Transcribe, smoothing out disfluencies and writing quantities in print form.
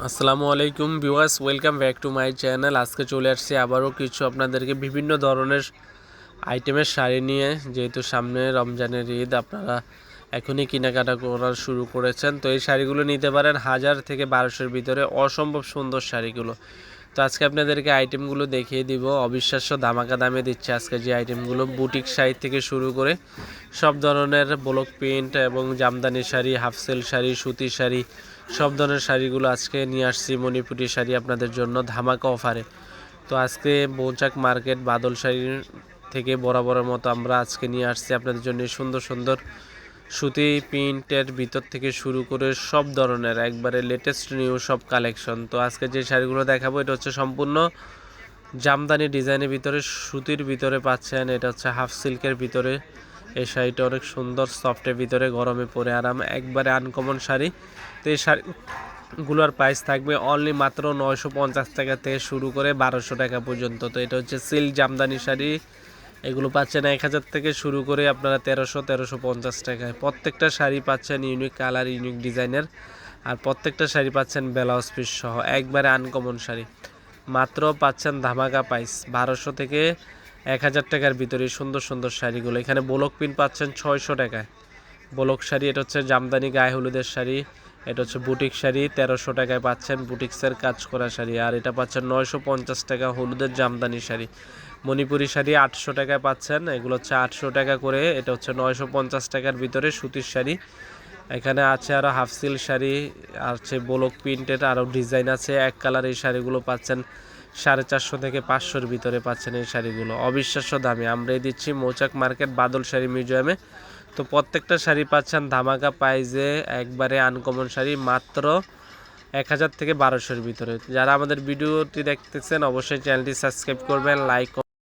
আসসালামু আলাইকুম viewers, welcome back to my channel. আজকে চলে আসছি আবারও কিছু আপনাদেরকে বিভিন্ন ধরনের আইটেমের শাড়ি নিয়ে। যেহেতু সামনে রমজানের ঈদ, আপনারা এখনই কেনাকাটা করা শুরু করেছেন, তো এই শাড়িগুলো নিতে পারেন 1000 থেকে 1200-এর ভিতরে। অসম্ভব সুন্দর শাড়িগুলো। তো আজকে আপনাদেরকে আইটেমগুলো দেখিয়ে দিব। অবিশ্বাস্য ধামাকা দামে দিচ্ছে আজকে যে আইটেমগুলো। বুটিক শাড়ি থেকে শুরু করে সব ধরনের ব্লক প্রিন্ট এবং জামদানি শাড়ি, হাফ সিল্ক শাড়ি, সুতি শাড়ি, সব ধরনের শাড়িগুলো আজকে নিয়ে আসছি। মণিপুরি শাড়ি আপনাদের জন্য ধামাকা অফারে। তো আজকে মৌচাক মার্কেট বাদল শাড়ি থেকে বরাবরের মতো আমরা আজকে নিয়ে আসছি আপনাদের জন্য সুন্দর সুন্দর সুতি প্রিন্টের ভিতর থেকে শুরু করে সব ধরনের একবারে লেটেস্ট নিউ সব কালেকশন। তো আজকে যে শাড়িগুলো দেখাবো এটা হচ্ছে সম্পূর্ণ জামদানি ডিজাইনের ভিতরে, সুতির ভিতরে পাচ্ছেন। এটা হচ্ছে হাফ সিল্কের ভিতরে। এই শাড়িটা অনেক সুন্দর, সফটের ভিতরে, গরমে পরে আরাম, একবারে আনকমন শাড়ি। তো এই শাড়িগুলোর প্রাইস থাকবে অনলি মাত্র 950 টাকা থেকে শুরু করে 1200 টাকা পর্যন্ত। তো এটা হচ্ছে সিল্ক জামদানি শাড়ি। এগুলো পাচ্ছেন 1000 থেকে শুরু করে আপনারা 1350 টাকায়। প্রত্যেকটা শাড়ি পাচ্ছেন ইউনিক কালার, ইউনিক ডিজাইনের। আর প্রত্যেকটা শাড়ি পাচ্ছেন ব্লাউজ পিস সহ, একবারে আনকমন শাড়ি। মাত্র পাচ্ছেন ধামাকা প্রাইস 1200 থেকে 1000 টাকার ভিতরে সুন্দর সুন্দর শাড়িগুলো। এখানে ব্লক প্রিন্ট পাচ্ছেন 600 টাকায়। ব্লক শাড়ি, এটা হচ্ছে জামদানি গায়ে হলুদের শাড়ি। এটা হচ্ছে বুটিক শাড়ি, 1300 টাকায় পাচ্ছেন বুটিক্সের কাজ করা শাড়ি। আর এটা পাচ্ছেন 950 টাকা হলুদের জামদানি শাড়ি। মণিপুরি শাড়ি 800 টাকায় পাচ্ছেন। এগুলো হচ্ছে 800 টাকা করে। এটা হচ্ছে 950 টাকার ভিতরে সুতির শাড়ি। এখানে আছে আরও হাফ সিল্ক শাড়ি, আর হচ্ছে ব্লক প্রিন্টের আরও ডিজাইন আছে। এক কালার এই শাড়িগুলো পাচ্ছেন 450 থেকে 500-এর ভিতরে পাচ্ছেন এই শাড়িগুলো অবিশ্বাস্য দামে। আমরাই দিচ্ছি মৌচাক মার্কেট বাদল শাড়ি মিউজিয়ামে। তো প্রত্যেকটা শাড়ি পাচ্ছেন ধামাকা প্রাইজে, একবারে আনকমন শাড়ি, মাত্র 1000 থেকে 1200-এর ভিতরে। যারা আমাদের ভিডিওটি দেখতেছেন অবশ্যই চ্যানেলটি সাবস্ক্রাইব করবেন, লাইক